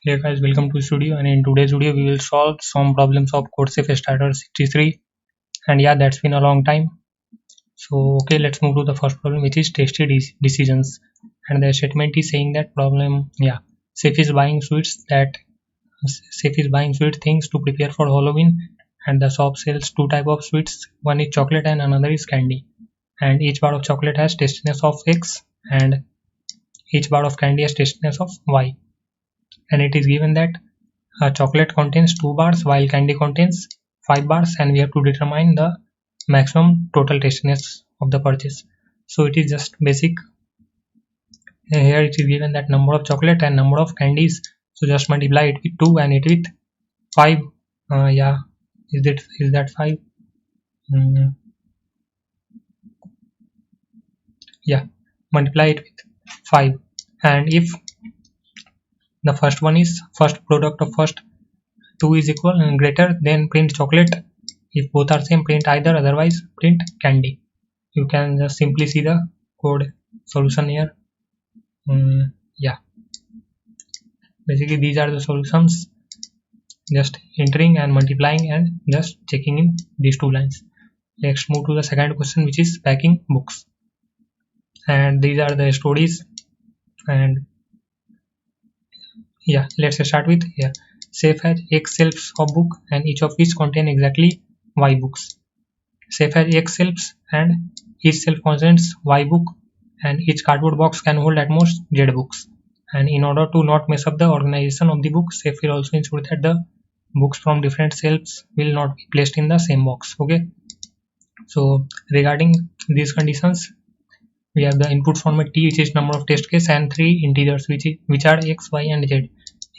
Hey guys, welcome to studio, and in today's video we will solve some problems of CodeChef Starters 63. And yeah, that's been a long time. So okay, let's move to the first problem, which is tasty decisions. And the statement is saying that problem, Chef is buying sweets things to prepare for Halloween, and the shop sells two type of sweets. One is chocolate and another is candy. And each bar of chocolate has tastiness of X, and each bar of candy has tastiness of Y. And it is given that chocolate contains 2 bars while candy contains 5 bars, and we have to determine the maximum total tastiness of the purchase. So it is just basic. Here it is given that number of chocolate and number of candies, so just multiply it with 2 and it with 5. Is that 5? Multiply it with 5. And if the first one is first product of first 2 is equal and greater, then print chocolate. If both are same, print either, otherwise print candy. You can just simply see the code solution here. Basically these are the solutions, just entering and multiplying and just checking in these two lines. Let's move to the second question, which is packing books. And these are the stories. And let's start with here. Chef has X shelves of book and each of which contain exactly Y books. Chef has X shelves and each shelf contains Y book, and each cardboard box can hold at most Z books. And in order to not mess up the organization of the book, Chef will also ensure that the books from different shelves will not be placed in the same box. Okay. So regarding these conditions, we have the input format T, which is number of test case, and 3 integers which are X, Y, and Z.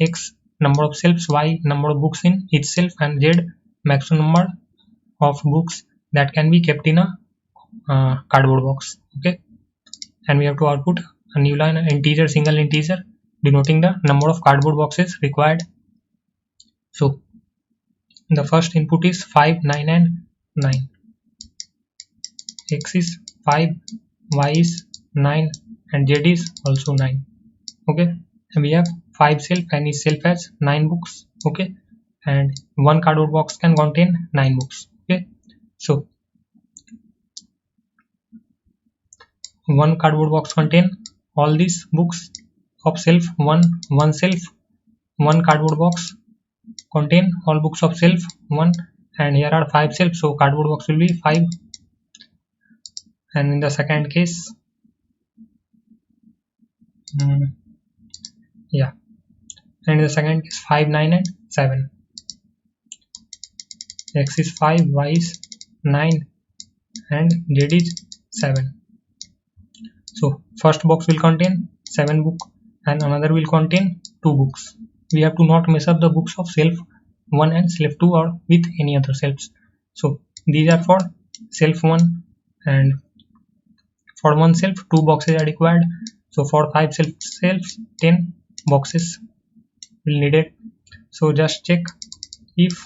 X number of shelves, Y number of books in each shelf, and Z maximum number of books that can be kept in a cardboard box. Okay. And we have to output a new line, integer, single integer, denoting the number of cardboard boxes required. So the first input is 5, 9, and 9. X is 5, Y is 9, and Z is also 9. Okay. And we have 5 shelf and each shelf has 9 books. Okay. And one cardboard box can contain 9 books. Okay. So one cardboard box contain all these books of shelf 1. One shelf, one cardboard box contain all books of shelf 1, and here are 5 shelves, so cardboard box will be 5. And in the second case, and in the second case 5, 9, and 7. X is 5, Y is 9, and Z is 7. So first box will contain 7 book and another will contain 2 books. We have to not mess up the books of shelf 1 and shelf 2 or with any other shelves. So these are for shelf 1, and for one shelf 2 boxes are required. So for 5 shelves 10 boxes will needed. So just check if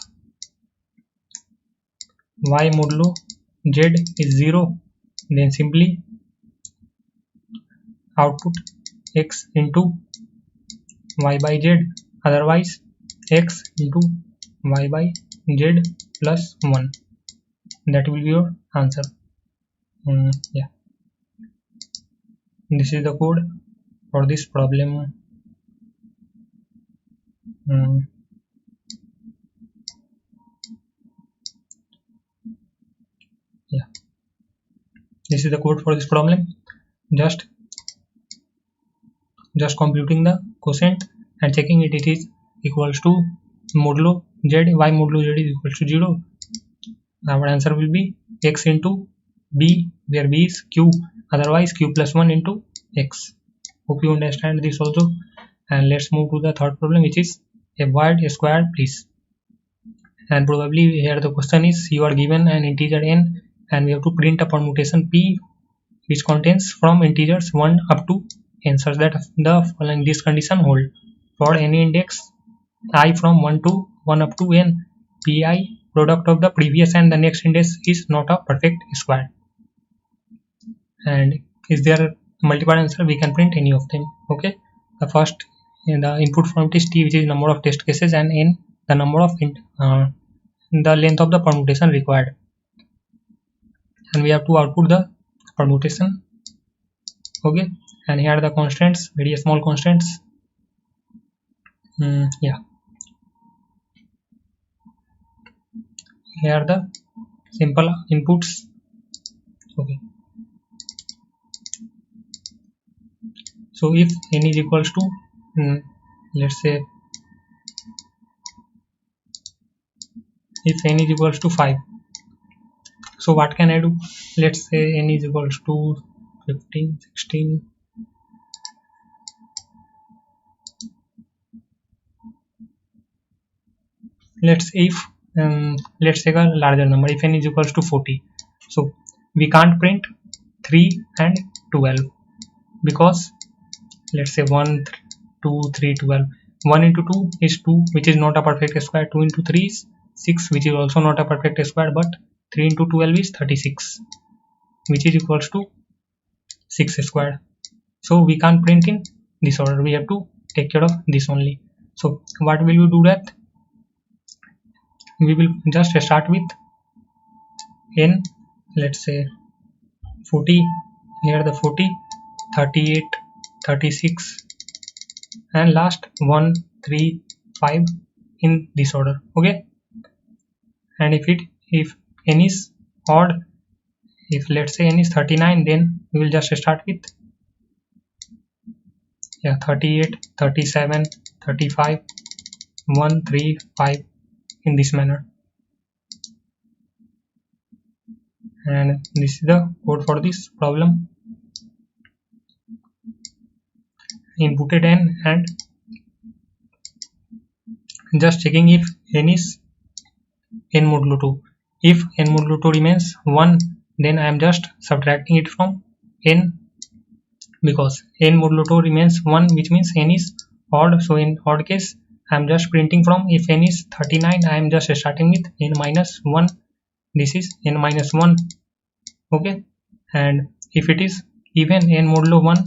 Y modulo Z is 0, then simply output X into Y by Z, otherwise X into Y by Z plus 1. That will be your answer. This is the code for this problem. This is the code for this problem. Just computing the quotient and checking it is equals to modulo Z. Y modulo Z is equals to 0. Our answer will be X into B, where B is Q, otherwise Q plus 1 into X. Hope you understand this also. And let's move to the third problem, which is avoid square please. And probably here the question is, you are given an integer n and we have to print a permutation P which contains from integers 1 up to n, such that the following this condition hold. For any index I from 1 up to n, Pi product of the previous and the next index is not a perfect square. And is there multiple answer? We can print any of them. Okay. The first the input format is t, which is number of test cases, and n the number of the length of the permutation required, and we have to output the permutation. Okay, and here are the constants, very small constants. Yeah, here are the simple inputs. Okay, so if n is equals to let's say if n is equals to 5, so what can I do? Let's say n is equals to 15, 16. Let's take a larger number. If n is equals to 40, so we can't print 3 and 12 because let's say 1, 2, 3, 12. 1 into 2 is 2, which is not a perfect square. 2 into 3 is 6, which is also not a perfect square, but 3 into 12 is 36, which is equals to 6 square. So we can't print in this order, we have to take care of this only. So what will we do? That we will just start with n, let's say 40, here the 40, 38, 36, and last 1, 3, 5 in this order. Okay, and if n is odd, if let's say n is 39, then we will just start with 38, 37, 35, 1, 3, 5 in this manner. And this is the code for this problem. Inputted n and just checking if n is n modulo 2. If n modulo 2 remains 1, then I am just subtracting it from n, because n modulo 2 remains 1, which means n is odd. So in odd case I am just printing from, if n is 39, I am just starting with n minus 1. This is n minus 1. Okay, and if it is even, n modulo 1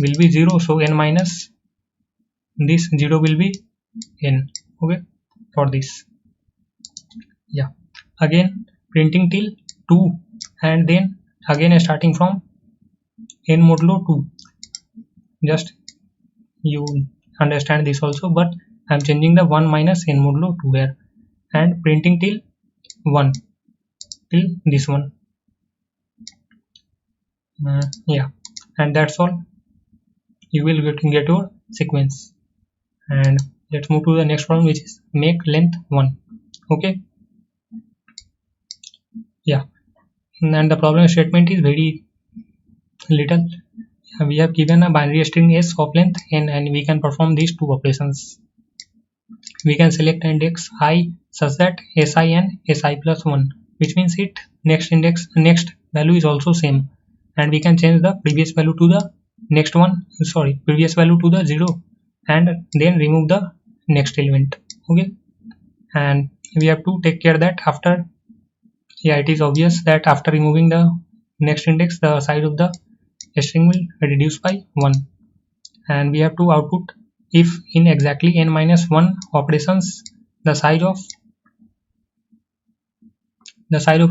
will be 0, so n minus this 0 will be n. Okay, for this. Yeah, again printing till 2, and then again starting from n modulo 2. Just you understand this also, but I am changing the 1 minus n modulo 2 here, and printing till 1, till this one. Yeah, and that's all. You will get your sequence. And let's move to the next problem, which is make length 1. Okay, yeah, and the problem statement is very little. We have given a binary string s of length n, and we can perform these two operations. We can select index I such that si and si plus 1, which means it next value is also same, and we can change the previous value to the previous value to the 0, and then remove the next element. Okay, and we have to take care that after, it is obvious that after removing the next index, the size of the string will reduce by 1, and we have to output if in exactly n minus 1 operations the size of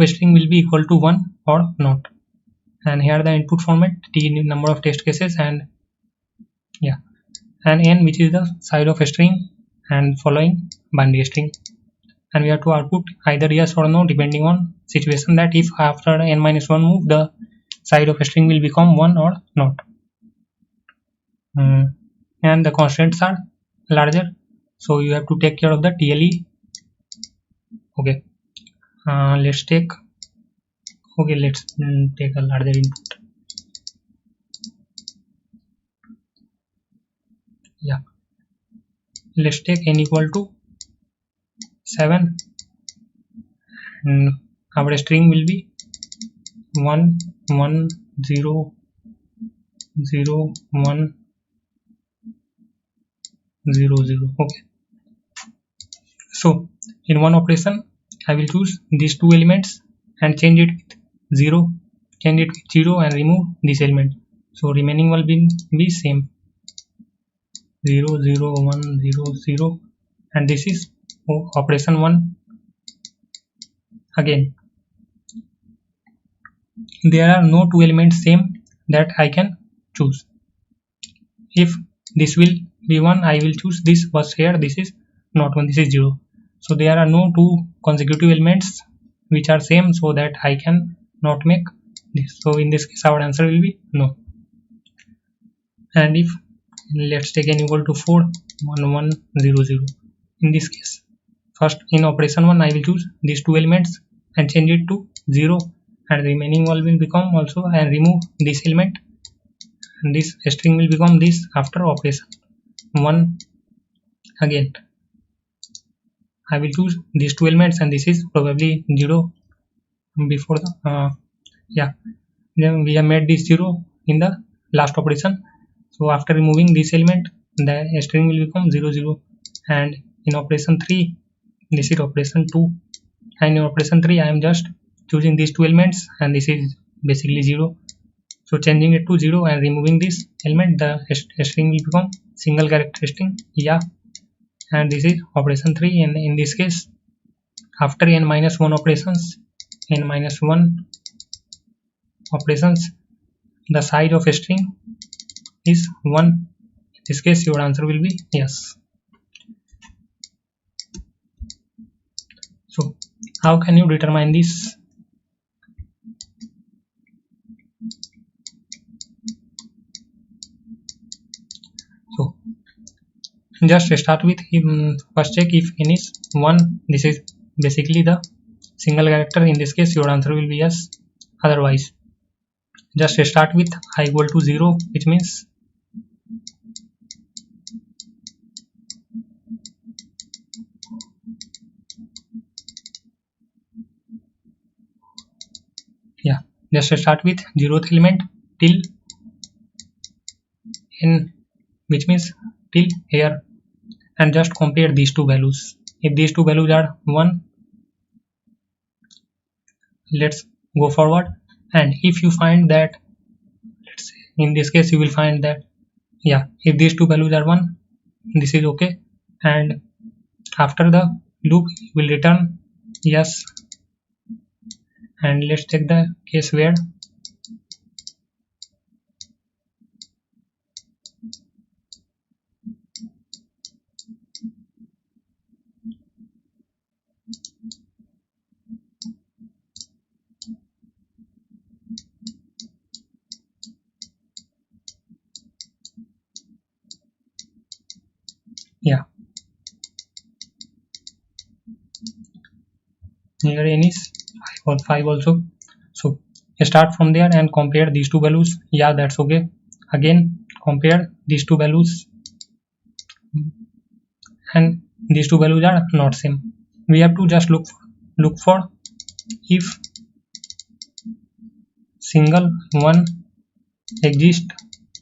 a string will be equal to 1 or not. And here the input format, t number of test cases, and and n, which is the size of a string, and following binary string. And we have to output either yes or no depending on situation, that if after n minus 1 move the size of a string will become 1 or not. And the constants are larger, so you have to take care of the TLE. Okay, let's take a larger input. Yeah, let's take n equal to 7, and our string will be 1 1 0 0 1 0 0. Okay, so in one operation I will choose these two elements and change it with 0, and remove this element, so remaining will be same. 0 0 1 0 0, and this is operation 1 again. There are no two elements same that I can choose. If this will be 1, I will choose this, but here this is not 1, this is 0. So there are no two consecutive elements which are same, so that I can not make this. So in this case our answer will be no. And if let's take n equal to 4 1 1 0 0, in this case first in operation 1 I will choose these two elements and change it to 0, and remaining one will become also, and remove this element, and this string will become this after operation 1 again. I will choose these two elements, and this is probably 0 before the then we have made this 0 in the last operation. So after removing this element, the string will become 0 0, and in operation 3 this is operation 2, and in operation 3 I am just choosing these two elements, and this is basically 0. So changing it to 0 and removing this element, the string will become single character string, and this is operation 3. And in this case after n-1 operations, n-1 operations, the size of a string is 1. In this case your answer will be yes. So how can you determine this? So just start with first check if n is 1, this is basically the single character. In this case your answer will be yes. Otherwise just start with I equal to 0, which means just start with 0th element till n, which means till here, and just compare these two values. If these two values are 1, let's go forward, and if you find that, let's say in this case you will find that if these two values are 1, this is okay, and after the loop you will return yes. And let's take the case where here n is 5 also. So start from there and compare these two values. That's okay. Again compare these two values, and these two values are not same. We have to just look for if single one exists.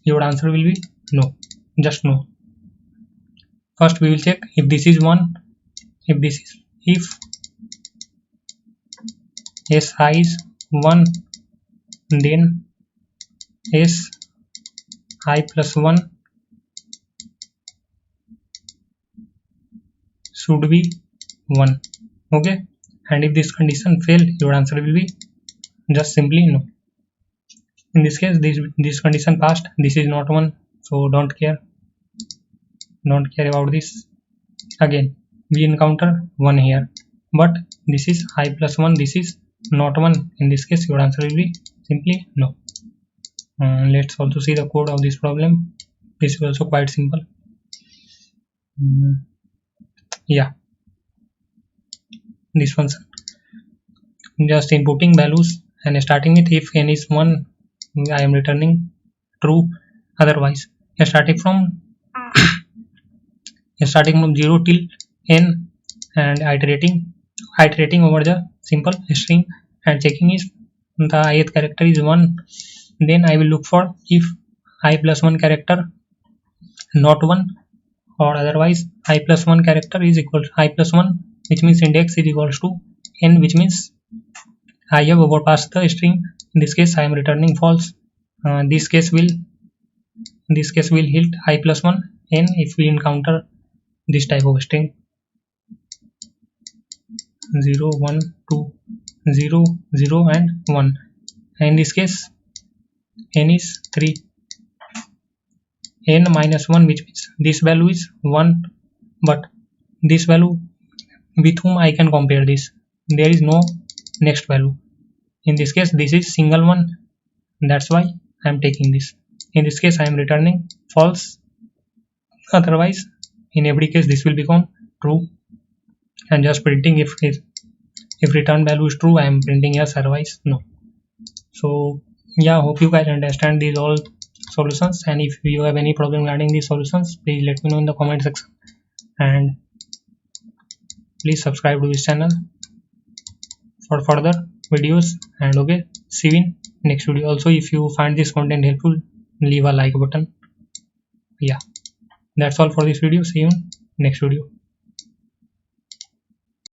Your answer will be no, just no. First we will check if this is 1, if s I is 1, then s I plus 1 should be 1. Okay, and if this condition fail, your answer will be just simply no. In this case this condition passed, this is not 1, so don't care about this. Again we encounter 1 here, but this is I plus 1, this is not 1. In this case your answer will be simply no. Let's also see the code of this problem. This is also quite simple. This function, just inputting values and starting with if n is 1, I am returning true. Otherwise starting from 0 till n and iterating over the simple string and checking if the ith character is 1, then I will look for if I plus 1 character not 1, or otherwise I plus 1 character is equal to I plus 1, which means index is equals to n, which means I have overpassed the string. In this case I am returning false. This case will hit I plus 1, n if we encounter this type of string 0 1 2 0 0 and 1. And in this case n is 3, n minus 1, which means this value is 1, but this value with whom I can compare this, there is no next value. In this case this is single one, that's why I am taking this. In this case I am returning false, otherwise in every case this will become true, and just printing if return value is true I am printing yes, otherwise no. So yeah, hope you guys understand these all solutions, and if you have any problem regarding these solutions, please let me know in the comment section, and please subscribe to this channel for further videos. And okay, see you in next video. Also, if you find this content helpful, leave a like button. Yeah, that's all for this video. See you in next video.